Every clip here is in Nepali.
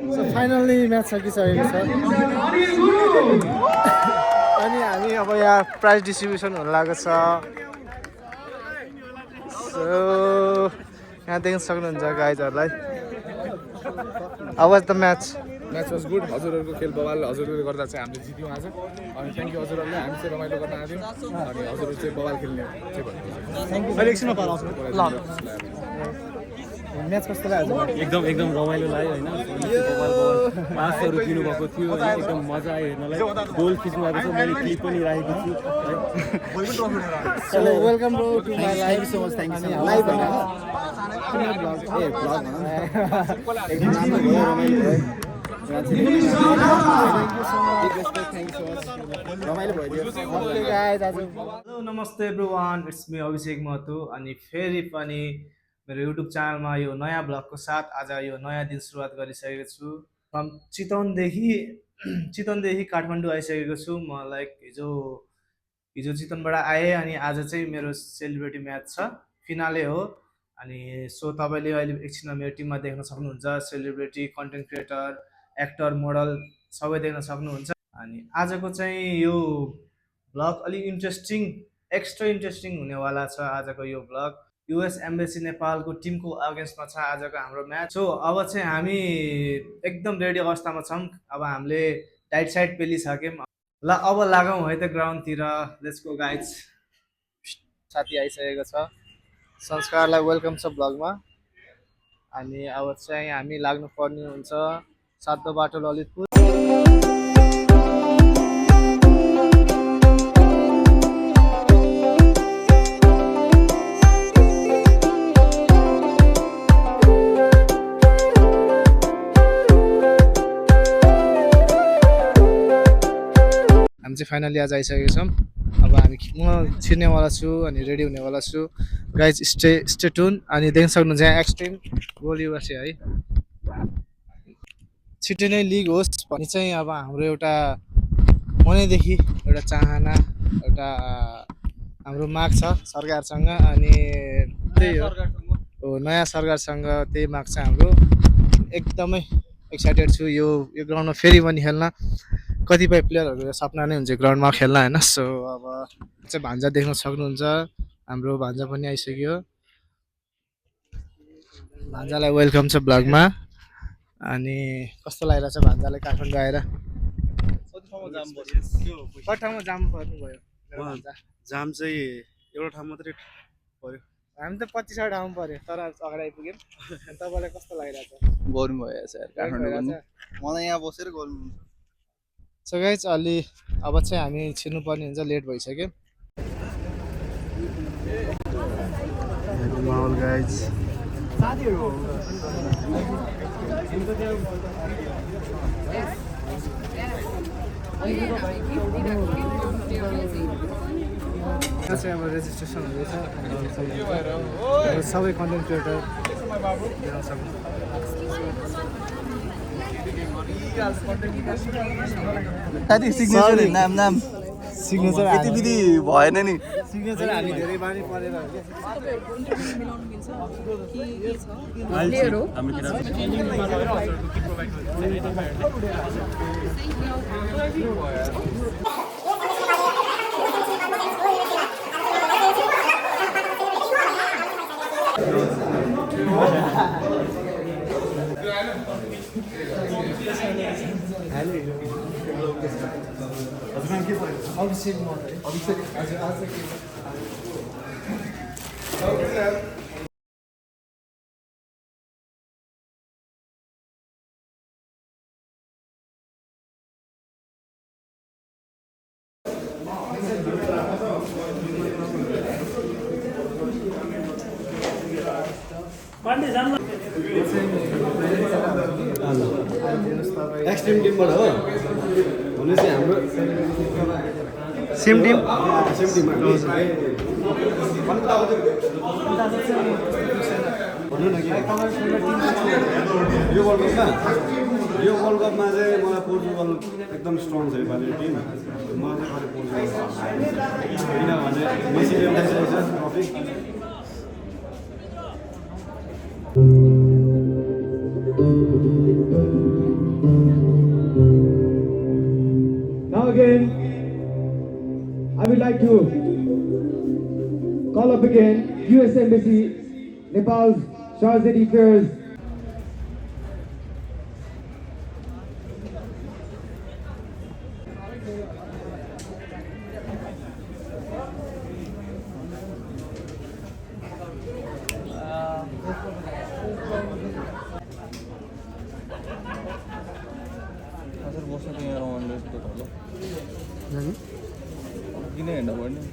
सो फाइनल्ली म्याच सकिसकेको छ अनि हामी अब यहाँ प्राइज डिस्ट्रिब्युसन हुन लागेको छ सो यहाँ देख्न सक्नुहुन्छ गाइजहरूलाई आवाज the match match was good हजुरहरूको खेल बवाल हजुरहरूले गर्दा चाहिँ हामीले जित्यौँ आज अनि थ्याङ्क यू हजुरहरूले हामी चाहिँ रमाइलो गर्न आयौँ अनि हजुरहरू चाहिँ बवाल खेल्ने चाहिँ भन्नु अहिले एकछिनमा पार आउँछ ल म्याच कस्तो लाग्यो एकदम रमाइलो लाग्यो होइन पासहरू दिनुभएको थियो होइन एकदम मजा आयो हेर्नलाई गोल खिच्नु भएको छ मैले क्लिप पनि राखेको छु so welcome bro to my live so much thank you live हैन एकदम राम्रो भयो रमाइलो भयो रमाइलो भइदियो ओके गाइस आज हेलो नमस्ते everyone it's me Abhishek Mahato अनि फेरि पनि मेरो युट्युब च्यानलमा यो नयाँ ब्लगको साथ आज यो नयाँ दिन सुरुवात गरिसकेको छु फ्रम चितवनदेखि काठमाडौँ आइसकेको छु म लाइक हिजो चितवनबाट आएँ अनि आज चाहिँ मेरो सेलिब्रेटी म्याच छ फिनाले हो अनि सो तपाईँले अहिले एकछिनमा मेरो टिममा देख्न सक्नुहुन्छ celebrity content creator actor model सबै देख्न सक्नुहुन्छ अनि आजको चाहिँ यो ब्लग अलिक एक्स्ट्रा इन्ट्रेस्टिङ हुनेवाला छ आजको यो ब्लग युएस एम्बेसी नेपालको टिमको अगेन्स्टमा छ आजको हाम्रो म्याच सो अब चाहिँ हामी एकदम रेडी अवस्थामा छौँ अब हामीले टाइट साइड पेलिसक्यौँ ल अब लागौँ है त ग्राउन्डतिर लेट्स गो गाइज साथी आइसकेको छ संस्कारलाई वेलकम छ ब्लगमा अनि अब चाहिँ हामी लाग्नुपर्ने हुन्छ सातो बाटो ललितपुर हामी चाहिँ फाइनली आज आइसकेको छौँ अब म छिर्नेवाला छु अनि रेडी हुनेवाला छु गाइज स्टे टुन अनि देख्न सक्नुहुन्छ यहाँ एक्सट्रिम गोल युएसए है छिट्टै नै लिग होस् भन्ने चाहिँ अब हाम्रो एउटा मनैदेखि एउटा चाहना एउटा हाम्रो माग छ सरकारसँग अनि त्यही हो नयाँ सरकारसँग त्यही माग छ हाम्रो एकदमै एक्साइटेड छु यो ग्राउन्डमा फेरि पनि खेल्न कतिपय प्लेयरहरूको सपना नै हुन्छ ग्राउन्डमा खेल्न होइन सो अब चाहिँ भान्जा देख्न सक्नुहुन्छ हाम्रो भान्जा पनि आइसक्यो भान्जालाई वेलकम छ ब्लगमा अनि कस्तो लागिरहेछ भान्जालाई काठमाडौँ आएर कति ठाउँमा जाम पर्नु भयो जाम चाहिँ एउटा ठाउँ मात्रै पर्यो हामी त 25 ठाउँमा पर्यो तर अगाडि आइपुग्यौँ तपाईँलाई कस्तो लागिरहेछ गर्नु भयो यार काठमाडौँ मलाई यहाँ बसेर गर्नु सो गाइज अलि अब चाहिँ हामी छिर्नुपर्ने हुन्छ लेट भइसक्यो माहौल गाइज चाहिँ अब रेजिस्ट्रेसन हुँदैछ सबै कन्टेन्ट क्रिएटर साथी सिग्नेचर नाम सिग्नेचर गतिविधि भएन नि सिग्नेचर हामी धेरै बानी परेर अभिषेक हजुर आज एक्सट्रिम टिमबाट हो भनेपछि हाम्रो सेम टिम भन्नु न यो वर्ल्ड कपमा चाहिँ मलाई पोर्चुगल एकदम स्ट्रङ छ योपालि टिम मलाई चाहिँ पोर्चुगल किनभने मेसीले उठाइसकेको छ trophy again, US Embassy, Nepal's Shahzadi Fairs. हजुर बस्नु त यहाँ रमाउनु रहेछ त तल किन हिँड्दा पर्ने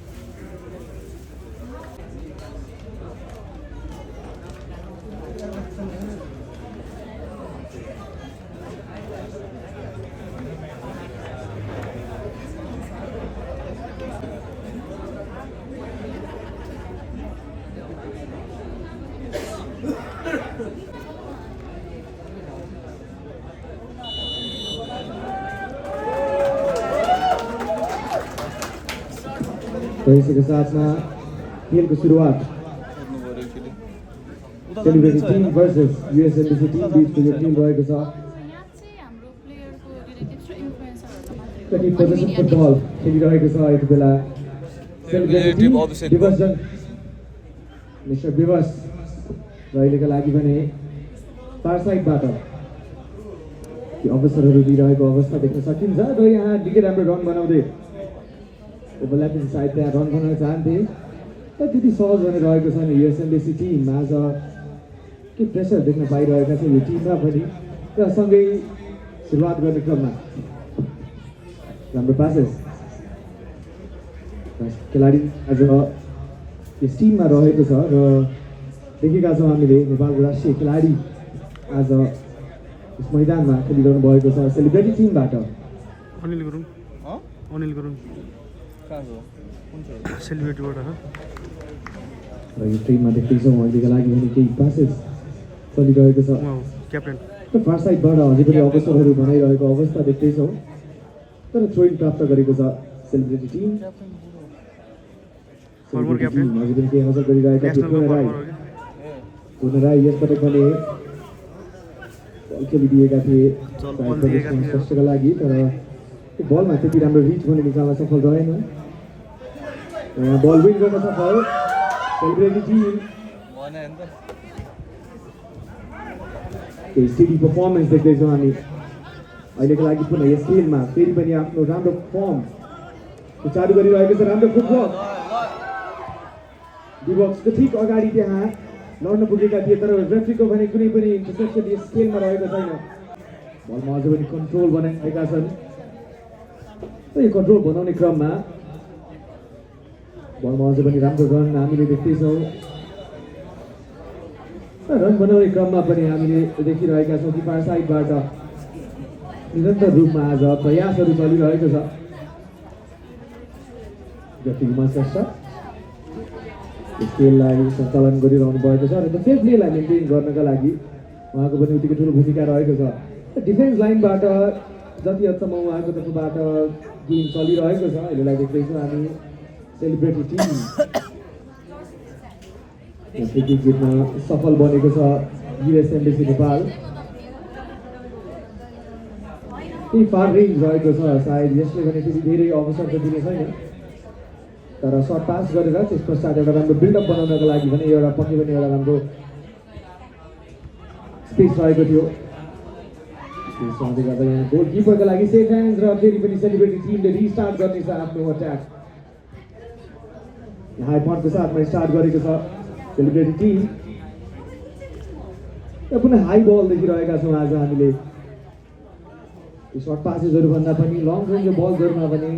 तो इसी के साथ में खेल की शुरुआत सोध्नु पऱ्यो एकचोटि celebrity team versus US Embassy team बीच को यो टीम रहेको छ यहाँ चाहिँ हाम्रो प्लेयरको रिलेटिभ्स र इन्फ्लुएन्सरहरू मात्रै कति पोजिसन फुटबल खेलिरहेको छ यति बेला celebrity team division mister viewers र अहिलेका लागि भने पार साइडबाट ती अवसरहरू दिइरहेको अवस्था देख्न सकिन्छ र यहाँ निकै राम्रो रन बनाउँदै ओभरल्यापिङ साइड त्यहाँ रन बनाउन चाहन्थे तर त्यति सहज भने रहेको छैन US Embassy टिम आज के प्रेसर देख्न पाइरहेका छ यो टिममा पनि र सँगै सुरुवात गर्ने क्रममा राम्रो पासेस खेलाडी आज यस टिममा रहेको छ र देखेका छौँ हामीले नेपालको राष्ट्रिय खेलाडी आज यस मैदानमा खेलिरहनु भएको छ सेलिब्रेटी टिमबाट अनिल गुरुङ अँ अनिल गुरुङ कहाँ छ कुन छ सेलिब्रेटीबाट हो र यो टिममा देख्दैछौँ अहिलेका लागि भने केही पासेस चलिरहेको छ उहाँ हो क्याप्टेन र फार साइडबाट अझै पनि अवसरहरू बनाइरहेको अवस्था देख्दैछौँ तर थ्रोइन प्राप्त गरेको छ सेलिब्रेटी टिम फर्मर क्याप्टेन अझै पनि केही हासिल गरिरहेका थिए नेसनलको पूर्ण राई फर्मर हो कि पूर्ण राई यसपटक भने बल खेलिदिएका थिए बल दिएका थिए। स्पष्टका लागि तर त्यो बलमा त्यति राम्रो रिच भने निकाल्न सफल रहेन र यहाँ बल विन गर्न सफल सेलिब्रेटी टिम भएन नि त केही स्टेडी पर्फर्मेन्स देख्दैछौँ हामी अहिलेको लागि पुनः यस खेलमा फेरि पनि आफ्नो राम्रो फर्म चालु गरिरहेको छ राम्रो फुटबल डिबक्सको ठिक अगाडि त्यहाँ लड्न पुगेका थिए तर रेफ्रीको भने कुनै पनि इन्टरसेप्सन यस खेलमा रहेको छैन बलमा अझै पनि कन्ट्रोल बनाइरहेका छन् र यो कन्ट्रोल बनाउने क्रममा बलमा अझै पनि राम्रो रन हामीले देख्दैछौँ रन बनाउने क्रममा पनि हामीले देखिरहेका छौँ कि पार साइडबाट निरन्तर रूपमा आज प्रयासहरू चलिरहेको छ व्यक्तिगत श्रेष्ठ यस खेललाई सञ्चालन गरिरहनु भएको छ र त्यो फेयर प्लेलाई मेन्टेन गर्नका लागि उहाँको पनि उत्तिकै ठुलो भूमिका रहेको छ डिफेन्स लाइनबाट जति हदसम्म उहाँको तर्फबाट गेम चलिरहेको छ अहिलेलाई देख्दैछौँ हामी सेलिब्रेटी टिम फ्री जित्न सफल बनेको छ US Embassy नेपाल त्यही फार रेन्ज रहेको छ सायद यसले भने फेरि धेरै अवसर त दिने छैन तर सर्ट पास गरेर त्यस पश्चात एउटा राम्रो बिल्डअप बनाउनको लागि भने एउटा पक्कै पनि एउटा राम्रो स्पेस रहेको थियो त्यसले गर्दा यहाँ गोलकिपरको लागि सेफ ह्यान्ड र फेरि पनि सेलिब्रेटी टिमले रिस्टार्ट गर्नेछ आफ्नो अट्याक हाई पॉइन्टको साथमा स्टार्ट गरेको छ सेलिब्रेटी टिम र पुनः हाई बल देखिरहेका छौँ आज हामीले यो सर्ट पासेसहरू भन्दा पनि लङ रेन्जको बलहरूमा पनि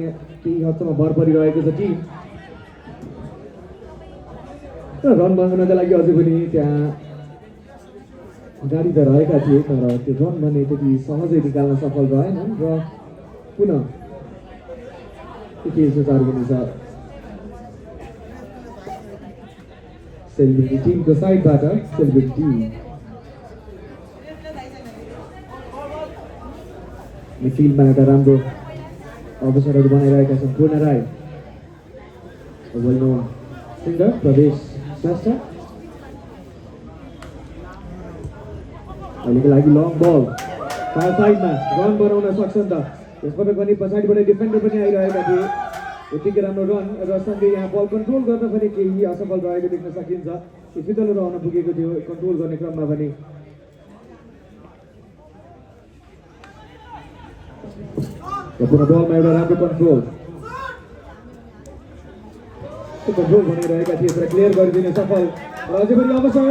केही हदसम्म भर परिरहेको छ टिम र रन बनाउनका लागि अझै पनि त्यहाँ अगाडि त रहेका थिए तर त्यो रन भने त्यति सहजै निकाल्न सफल रहेनन् र पुनः के सुचार गर्नेछ सेलिब्रेटी टिमको साइडबाट सेलिब्रेटी टिम मिडफिल्डमा एउटा राम्रो अवसरहरू बनाइरहेका छन् पूर्ण राई सिङ्गर प्रवेश श्रेष्ठ अहिलेको लागि लङ बल फार साइडमा रन बनाउन सक्छन् त त्यसबाट पनि पछाडिबाट डिफेन्डर पनि आइरहेका थिए यतिकै राम्रो रन र सँगै यहाँ बल कन्ट्रोल गर्न पनि केही असफल रहेको देख्न सकिन्छ। फितलो रहन पुगेको थियो कन्ट्रोल गर्ने क्रममा पनि। पुनः बलमा एउटा राम्रो कन्ट्रोल भनिरहेका थिए तर क्लियर गरिदिने सफल र अझै पनि अवसर।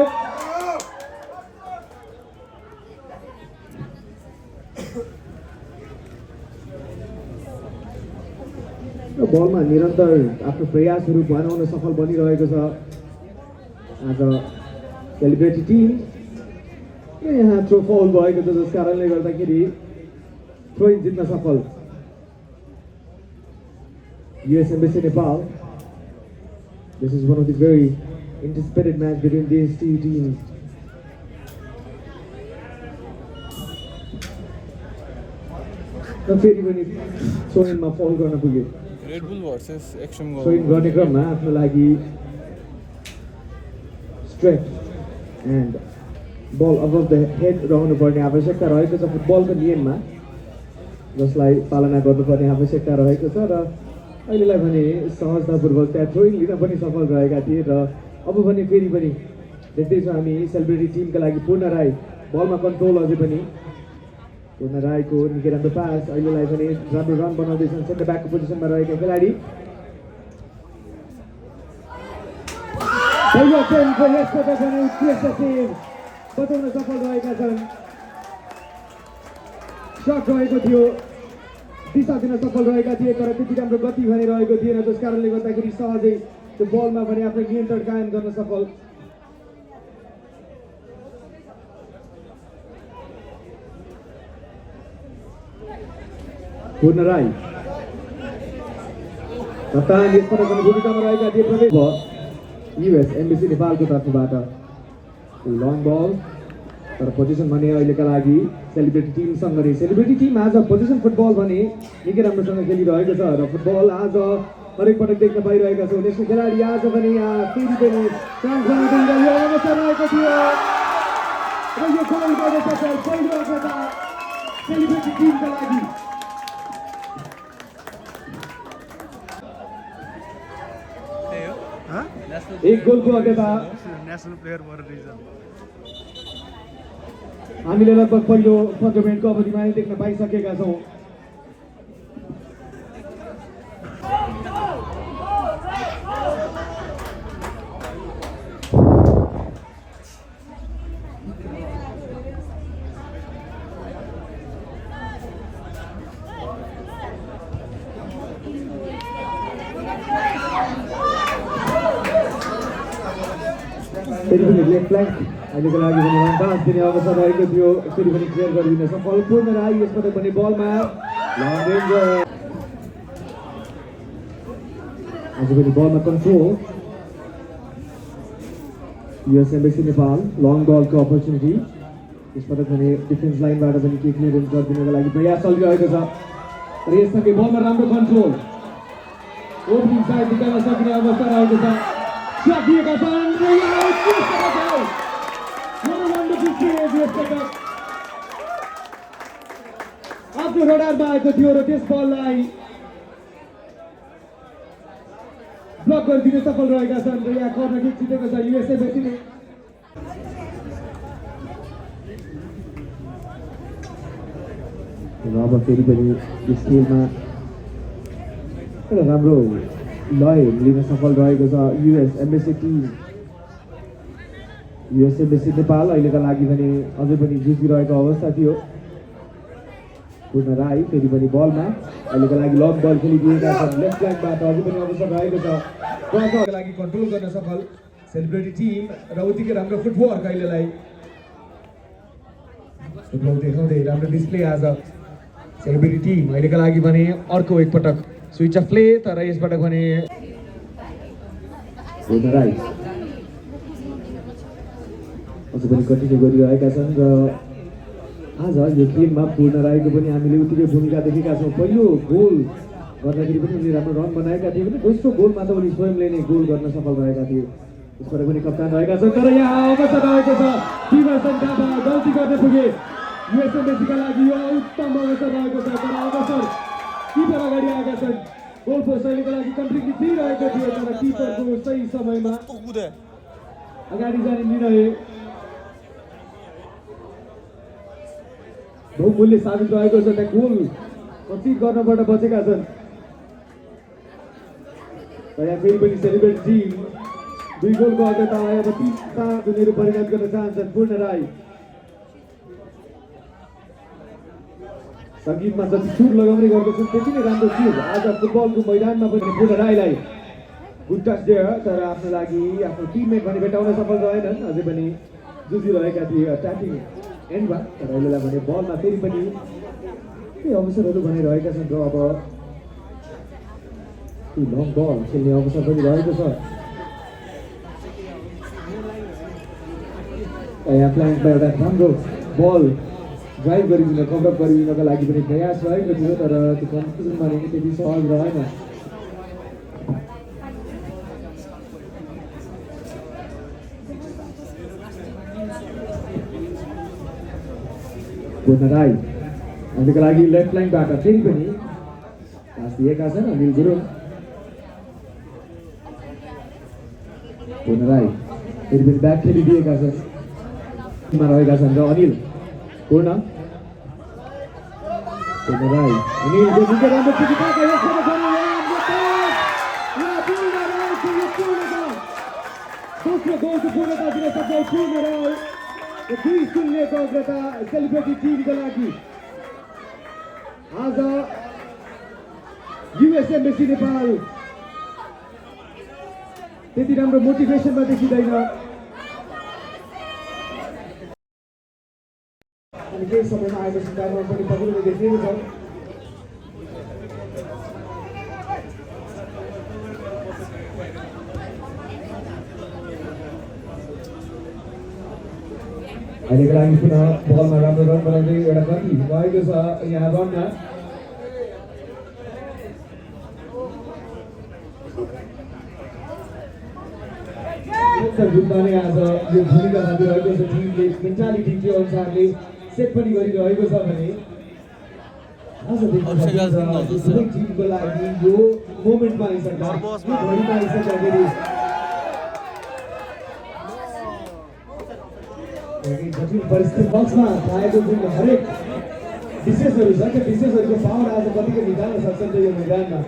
बलमा निरन्तर आफ्नो प्रयासहरू बनाउन सफल बनिरहेको छ आज सेलिब्रेटी टिम। यहाँ थ्रो फाउल भएको छ जस कारणले गर्दाखेरि थ्रो इन जित्न सफल US Embassy Nepal. This is one of the very anticipated match between these two teams. र फेरि पनि सोइनमा फल गर्न पुग्यो। Red Bull versus extreme swing गर्ने क्रममा आफ्नो लागि straight and ball above the head रहनुपर्ने आवश्यकता रहेको छ फुटबलको नियममा, जसलाई पालना गर्नुपर्ने आवश्यकता रहेको छ। र अहिलेलाई भने सहजतापूर्वक त्यहाँ थ्रोइङ लिन पनि सफल रहेका थिए र अब भने फेरि पनि देख्दैछौँ हामी सेलिब्रेटी टिमका लागि पूर्ण राई बलमा कन्ट्रोल। अझै पनि पूर्ण राईको निकै राम्रो पास, अहिलेलाई पनि राम्रो रन बनाउँदैछन् सेन्टर ब्याकको पोजिसनमा रहेका खेलाडी। पहिलो अटेम्पको यसपटक पनि उत्कृष्ट सेभ बचाउन सफल रहेका छन्। सट रहेको थियो, दिशा दिन सफल रहेका थिए तर त्यति राम्रो गति भने रहेको थिएन, जस कारणले गर्दाखेरि सहजै त्यो बलमा भने आफ्नो नियन्त्रण कायम गर्न सफल। पूर्ण राई कप्तान यसपटक पनि भूमिकामा रहेका थिए। प्रवेश भयो US Embassy नेपालको तर्फबाट लङ बल तर पोजिसन भने अहिलेका लागि सेलिब्रेटी टिमसँग नै। सेलिब्रेटी टिम आज पोजिसन फुटबल भने निकै राम्रोसँग खेलिरहेको छ र फुटबल आज हरेक पटक देख्न पाइरहेका छौँ। नेसनल खेलाडी आज पनि फेरि पनि चान्स बनाउँदै अवसर रहेको थियो र यो गोल गर्दैछ सर पहिलो अवसर सेलिब्रेटी टिमका लागि। एक गोलको अग्रता नेसनल प्लेयर भएर रहेछ। हामीले लगभग पहिलो 15 मिनटको अवधिमा नै देख्न पाइसकेका छौँ। फेरि पनि लेफ्ट फ्ल्याङ्क अहिलेको लागि भने रन पास दिने अवसर रहेको थियो, फेरि पनि क्लियर गरिदिन सफल पूर्ण राई। यसपटक पनि बलमा लङ रेन्ज, आज पनि बलमा control US Embassy Nepal. Long बलको अपर्च्युनिटी यसपटक भने डिफेन्स लाइनबाट पनि के क्लियरेन्स गरिदिनको लागि प्रयास चलिरहेको छ र यससँगै बलमा राम्रो कन्ट्रोल ओपनिङ साइड निकाल्न सक्ने अवस्था रहेको छ। सकिएका छन् आफ्नो रडारमा आएको थियो र त्यस बललाई ब्लक गरिदिन सफल रहेका छन् र यहाँ कर्नर किक जितेको छ US Embassy-ले। अब फेरि पनि यस खेलमा एउटा राम्रो लय लिन सफल रहेको छ US Embassy टिम। US Embassy नेपाल अहिलेका लागि भने अझै पनि जुझिरहेको अवस्था थियो। पूर्ण राई फेरि पनि बलमा अहिलेको लागि लङ बल खेलिदिएका छन् लेफ्ट फ्ल्याङ्कबाट, अझै पनि अवसर रहेको छ बलको लागि कन्ट्रोल गर्न सफल सेलिब्रेटी टिम र उत्तिकै राम्रो फुटवर्क अहिलेलाई देखाउँदै राम्रो डिस्प्ले आज सेलिब्रेटी टिम। अहिलेका लागि भने अर्को एकपटक स्विच अफ प्ले तर यसपटक भने पूर्ण राई अझै पनि कन्टिन्यू गरिरहेका छन् र आज यो खेलमा पूर्ण राईको पनि हामीले उत्तिकै भूमिका देखेका छौँ। पहिलो गोल गर्दाखेरि पनि उनले राम्रो रन बनाएका थिए भने दोस्रो गोलमा त उनी स्वयंले नै गोल गर्न सफल भएका थिए। यसबाट पनि कप्तान रहेका छन् तर यहाँ अवसर रहेको छ डिभर्सन कामा गल्ती गर्न पुगे US Embassy-का लागि यो उत्तम अवसर रहेको छ तर अवसर किपर अगाडि आएका छन् गोल पोस्ट अहिलेको लागि कम्प्लिटली दिइरहेको थियो तर किपरको सही समयमा अगाडि जाने निर्णय बहुमूल्य साबित भएको छ। त्यहाँ गोल कन्सिड गर्नबाट बचेका छन्। यहाँ फेरि पनि सेलिब्रेट टिम 2 गोलको अग्रतालाई अब 3 उनीहरू परिणत गर्न चाहन्छन्। पूर्ण राई सङ्गीतमा जति सुर लगाउने गर्दछन् त्यति नै राम्रो सुर आज फुटबलको मैदानमा पनि। पूर्ण राईलाई गुड टच दियो तर आफ्नो लागि आफ्नो टिममेट भने भेटाउन सफल रहेनन्। अझै पनि जुझिरहेका थिए अट्याकिङ एन्डमा तर अहिलेलाई भने बलमा फेरि पनि केही अवसरहरू बनाइरहेका छन् र अब लङ बल खेल्ने अवसर पनि रहेको छ। यहाँ प्लान्टमा एउटा राम्रो बल ड्राइभ गरिदिन कभरअप गरिदिनको लागि पनि प्रयास रहेको थियो तर त्यो कन्फ्युजन भने त्यति सहज रहेन। पूर्ण राई अहिलेको लागि लेफ्ट लाइनबाट फेरि पनि पास दिएका छन् अनिल गुरुङ। पूर्ण राई फेरि पनि ब्याक खेलिदिएका छन् रहेका छन् र अनिल पूर्ण राई अनिलको निकै राम्रो टिकिटाका दोस्रो गोलको पूर्णता दिन सक्ने पूर्ण राई 2-0को अग्रता सेलिब्रेटी टिमको लागि। आज युएसए मेसी नेपाल त्यति राम्रो मोटिभेसनमा देखिँदैन अनि केही समयमा आएपछि टाइममा पनि पक्रिने देखिएको छ। अहिलेको लागि पुनः बलमा राम्रो रन बनाउँदै एउटा गति भएको छ यहाँ रनमा। जुत्ताले आज यो भूमिका थालिरहेको छ। टिमले मेन्टालिटी त्यो अनुसारले सेट पनि गरिरहेको छ भने आज टिमको लागि यो मोमेन्टमा आइसक्दा घडीमा आइसक्दाखेरि जटिल परिस्थिति बक्समा पाएको जुन हरेक विशेषहरू छ त्यो विशेषहरूको पावर आज कतिको निकाल्न सक्छन् त यो मैदानमा।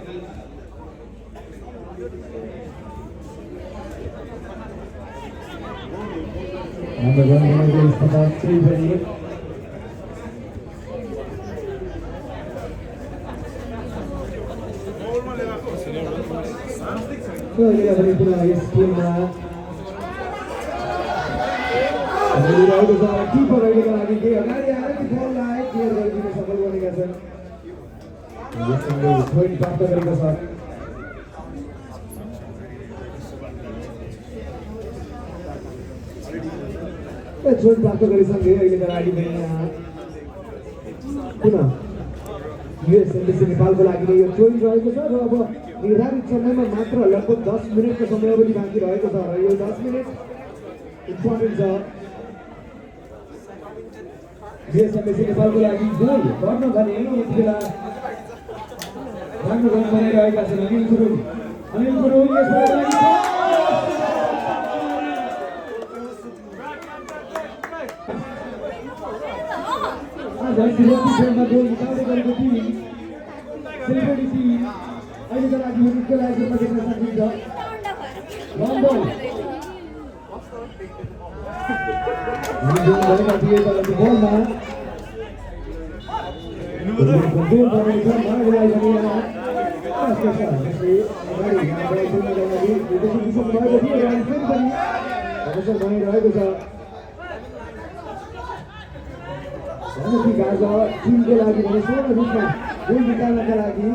हाम्रो रनको स्थिति चाहिँ पनि पुनः यस गेममा रहेको छ। किपर अहिलेको लागि केही अगाडि आएर त्यो बललाई क्लियर गरिदिन सफल बनेका छन्। पोइन्ट प्राप्त गरेको छ। छोड प्राप्त गरिसके अहिलेको लागि पनि यहाँ पुनः युएस एम्बेसी नेपालको लागि यो चोइस रहेको छ र अब निर्धारित समयमा मात्र लगभग 10 मिनटको समयावधि बाँकी रहेको छ र यो 10 मिनट इम्पोर्टेन्ट छ। युएस एम्बेसी नेपालको लागि गोल गर्न भने यति बेला राम्रो रन बनाइरहेका छन् अनिल गुरुङ। आज खेलमा गोल निकाल्दै गरेको टिम सेलिब्रेटी टिम अहिलेको लागि विकेटको लागि देख्न सकिन्छ। लङ बल गरेका थिए तर त्यो बलमा गोल बनेको छ। मार्गलाई पनि यहाँ अवसर बनिरहेको छ। ठिक आज टिमको लागि भने पूर्ण रूपमा गोल निकाल्नका लागि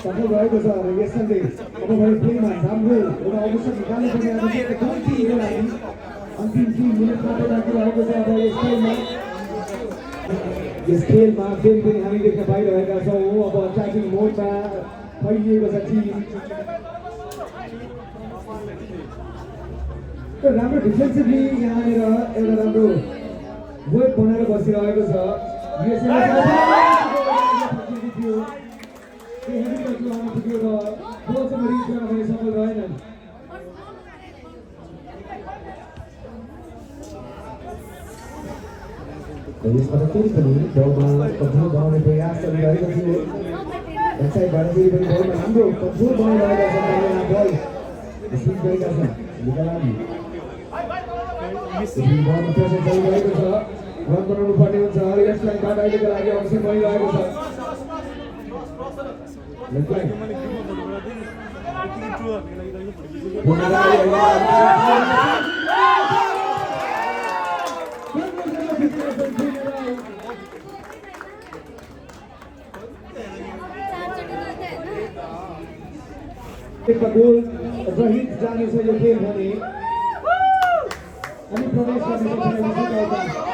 सफल रहेको छ र यससँगै अब भने प्लेमा राम्रो एउटा अवसर निकाल्नुपर्ने आवश्यकता टिमको लागि अन्तिम 3 मिनट मात्र बाँकी रहेको छ। अब यस खेलमा फेरि पनि हामी देख्न पाइरहेका छौँ अब अट्याकिङ मोडमा फैलिएको छ टिम। राम्रो डिफेन्सिभली यहाँनिर एउटा राम्रो वेट बनाएर बसिरहेको छ। त्यो हेभी टचमा आउन पुग्यो र बलसँग रिच गर्न भने सफल रहेनन् यसबाट फेरि पनि बलमा कन्ट्रोल बनाउने प्रयास गरिरहेको थियो ब्याकसाइडबाट फेरि पनि बलमा राम्रो कन्ट्रोल बनाइरहेका छन् बाहिर बल स्पिन गरेका छन् निकालामी बलमा प्रेसर चलिरहेको छ रन बनाउनु पर्ने हुन्छ लेफ्ट लाइनबाट अहिलेको लागि अवसर बनिरहेको छ लेफ्ट लाइन एक गोल रहित जानेछ यो खेल भने अनि प्रवेश गर्ने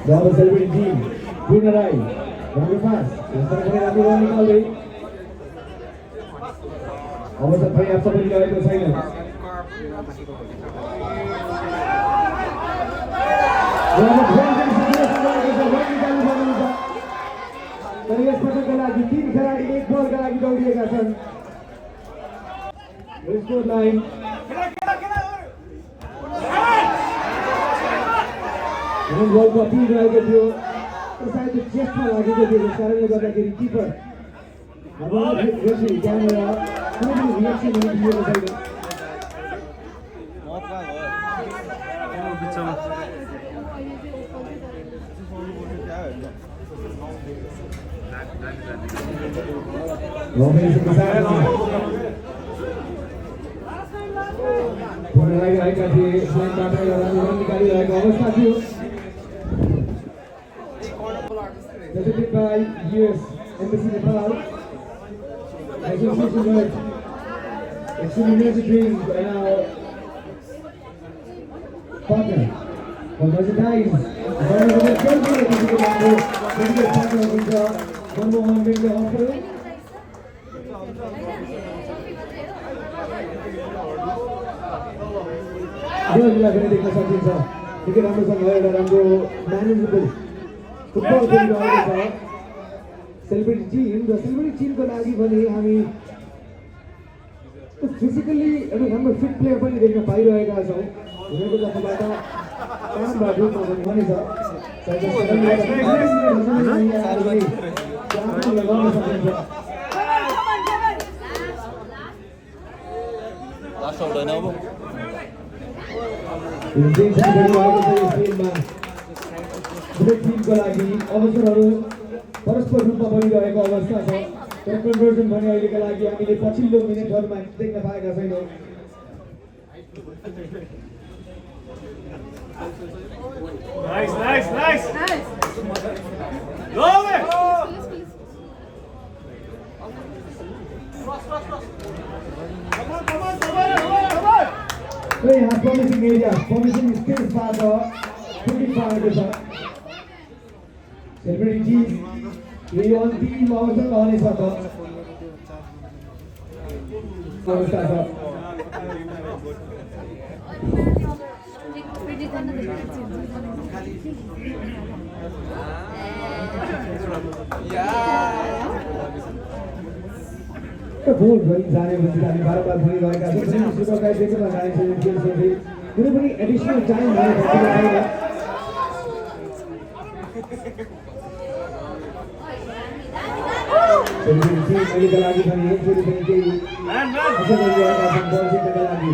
Double celebrating team, Purna Rai, Ramya Fast, Yastar Kone Ramya Rai निकाल्दै अवसर पर्याप्त बनिरहेको छैन तर यस पटकका लागि 3 खेलाडी 1 बलका लागि दौडिएका छन् स्कोर लाइन बलको अपिल रहेको थियो सायद चेस्टमा लागेको थियो त्यस कारणले गर्दाखेरि किपर क्यामेरा कुनै पनि रिएक्सन हुन दिएको छैन रहेका थिए लाइनबाट रन निकालिरहेको अवस्था थियो presented by US Embassy Nepal. Association with Extreme Energy Drinks and our partner for merchandise. One of the partner of the Manmohan Vindya Hospital. Bila kena dekat sahaja sah, kita ramai sangat ada ramai manageable. Football खेलिरहेको छ सेलिब्रेटी टिमको लागि भने हामी फिजिकली एउटा राम्रो फिट प्लेयर पनि देख्न पाइरहेका छौँ उनीहरूको तर्फबाट कामबाट भने छ लगाउन सकिन्छ टिमको लागि अवसरहरू परस्पर रूपमा बनिरहेको अवस्था छ तर कन्भर्जन भने अहिलेका लागि हामीले पछिल्लो मिनेटहरूमा देख्न पाएका छैनौँ यहाँ प्रमिसिङ एरिया प्रमिसिङ स्टेजबाट पुग्न पाएको छ Celebrity team, we on team also on is up. भूल भरी जाने भने हामी बारम्बार भनिरहेका छौँ सुपरकाइ देखेर जाने चाहिँ कुनै पनि एडिसनल टाइम भएको छैन Celebrity lagi kami ini celebrity asal dari atas bol kita lagi.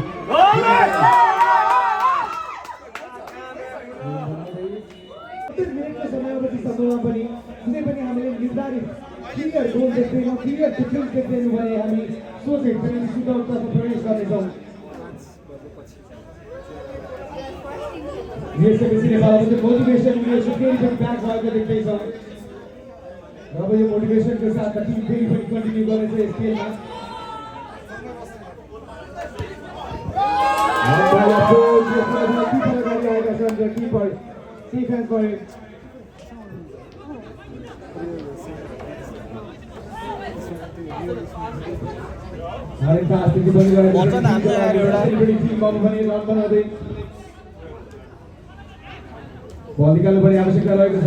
Mereka समय पछि समूहमा पनि कुनै पनि हामीले निर्धारित क्लियर गोल देख्दैनौँ क्लियर डिफरेन्स देख्दैनौँ भने हामी सोचे पेनल्टी सुटआउटतर्फ प्रवेश गर्नेछौँ यसपछि नेपालको मोटिभेसन फेरि पनि ब्याक भएको देख्दैछौँ अब यो मोटिभेसनको साथ टिम फेरि पनि कन्टिन्यू गरेछ यस खेलमा किपर डिफेन्स गरे बल निकाल्नुपर्ने आवश्यकता रहेको छ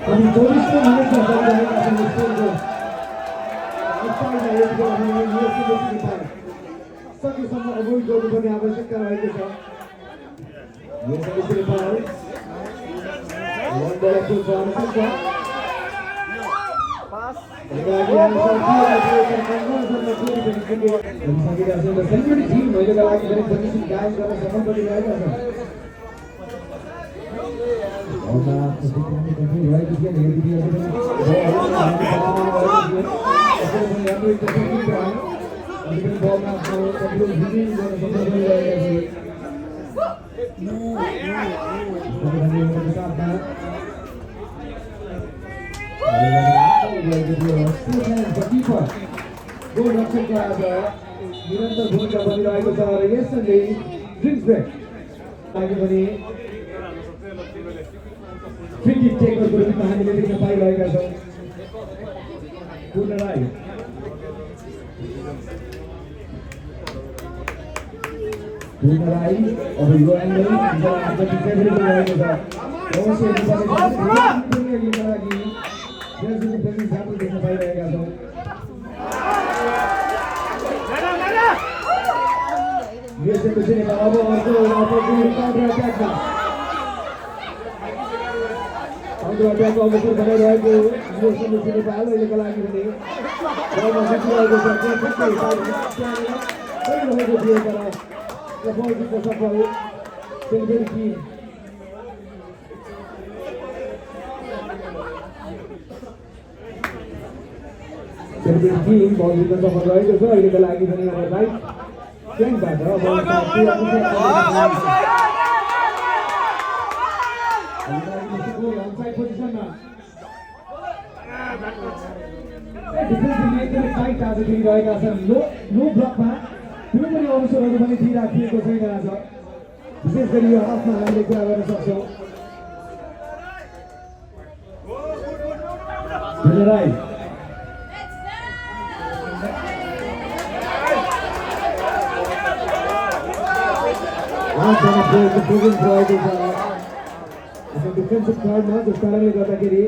अनि 24 मिनेट सकेसम्म अभोइड गर्नुपर्ने आवश्यकता रहेको छ महिलाका लागि पनि प्रदर्शन कायम गर्न सफल बनिरहेका छन् गोलरक्षकको आज निरन्तर भूमिका बनिरहेको छ र यसले ड्रिङ्क्स ब्रेक लागि पनि फ्री किक टेकरको रूपमा हामीले देख्न पाइरहेका छौँ पूर्ण राई अब यो एङ्गल जति फेभरेट रहेको छ अवश्य लागि देख्न पाइरहेका छौँ अब अर्को अट्याकको अवसर बनाइरहेको नेपाल अहिलेका लागि भने रहेको थियो तर जित्न सफल सेलिब्रेटी टिम बल जित्न सफल रहेको छ अहिलेका लागि पनि अब राइट फ्ल्याङ्कबाट अनसाइड पोजिसनमा डिफेन्सले एकदमै टाइट आज खेलिरहेका छन् लो ब्लकमा कुनै पनि अवसरहरू पनि दिइराखिएको छैन आज विशेष गरी यो हाफमा हामीले कुरा गर्न सक्छौँ राई डिफेन्सिभ कार्डमा जस कारणले गर्दाखेरि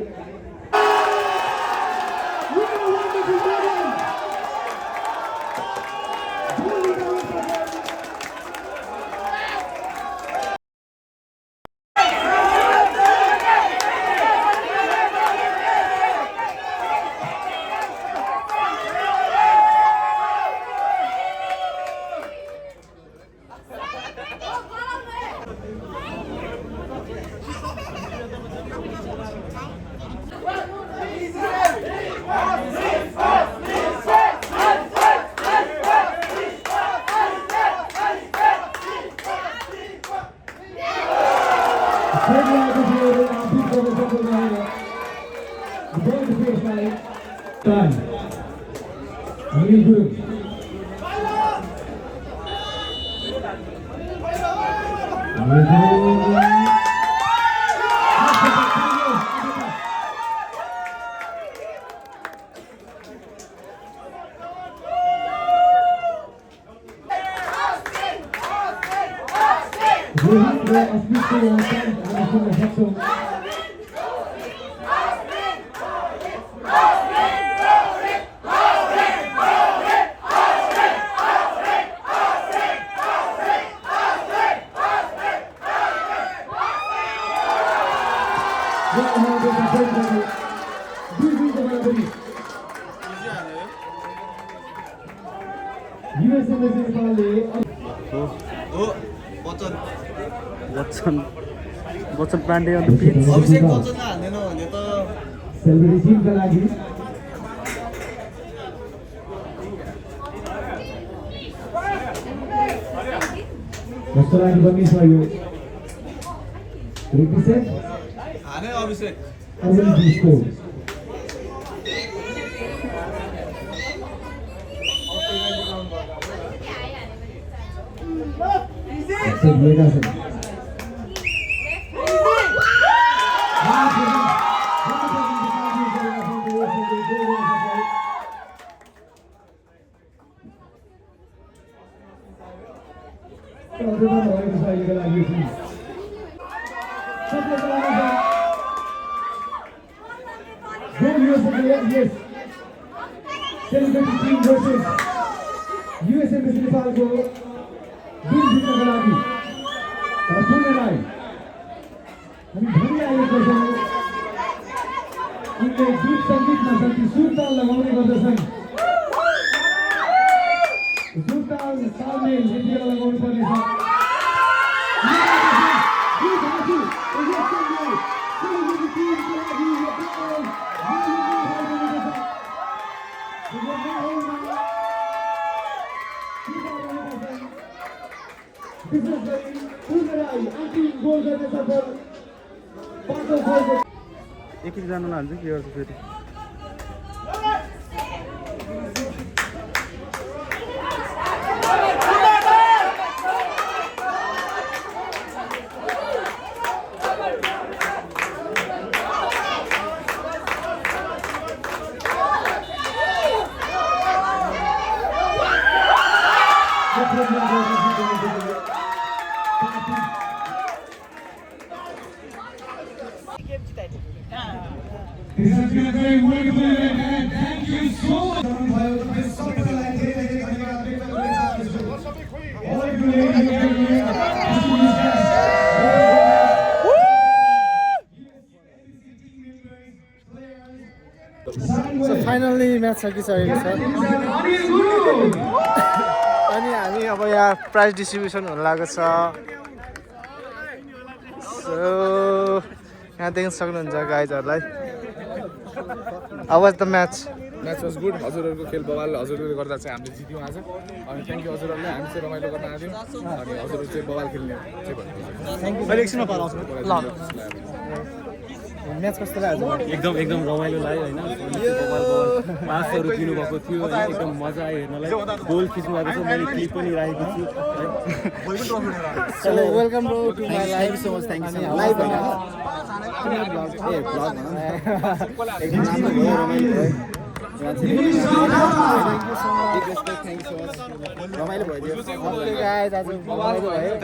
Bachchan Pandey on the pitch. Abhishek Bachchan हाल्दैन भने त सेलिब्रेटी टिमका लागि जस्तो लागि पनि छ यो रिपिसेट हाने अभिषेक अरुण बिस्को लिएका छन् USA मिस नेपालको दिन जित्नका लागि पुण्यलाई हामी भनिरहेका छौँ उनले गीत सङ्गीतमा जति सुरताल लगाउने गर्दछन् सुरताल तालमेल यतिखेर लगाउनु पर्नेछ एक जानु नहाल्छ के गर्छ फेरि This has been a very wonderful event and thank you so much. All of you ladies and gentlemen, finally match सकिसकेको छ अनि हामी अब यहाँ प्राइज डिस्ट्रिब्युसन हुन लागेको छ सो यहाँ देख्न सक्नुहुन्छ गाइजहरूलाई How was the match? Match was good हजुरहरूको खेल बवाल हजुरहरूले गर्दा चाहिँ हामीले जित्यौँ आज अनि थ्याङ्क यू हजुरहरूले हामी चाहिँ रमाइलो गर्न आयौँ अनि हजुरहरू चाहिँ बवाल खेल्ने चाहिँ भन्नु अहिले एकछिनमा पार आउँछु म्याच कस्तो लाग्यो एकदम रमाइलो लाग्यो होइन पासहरू दिनुभएको थियो होइन एकदम मजा आयो हेर्नलाई गोल खिच्नु भएको छ मैले क्लिप पनि राखेको छु welcome to my life so much thank you so much live होइन एकदम राम्रो भयो रमाइलो भयो रमाइलो भइदियो गाइज आज रमाइलो भयो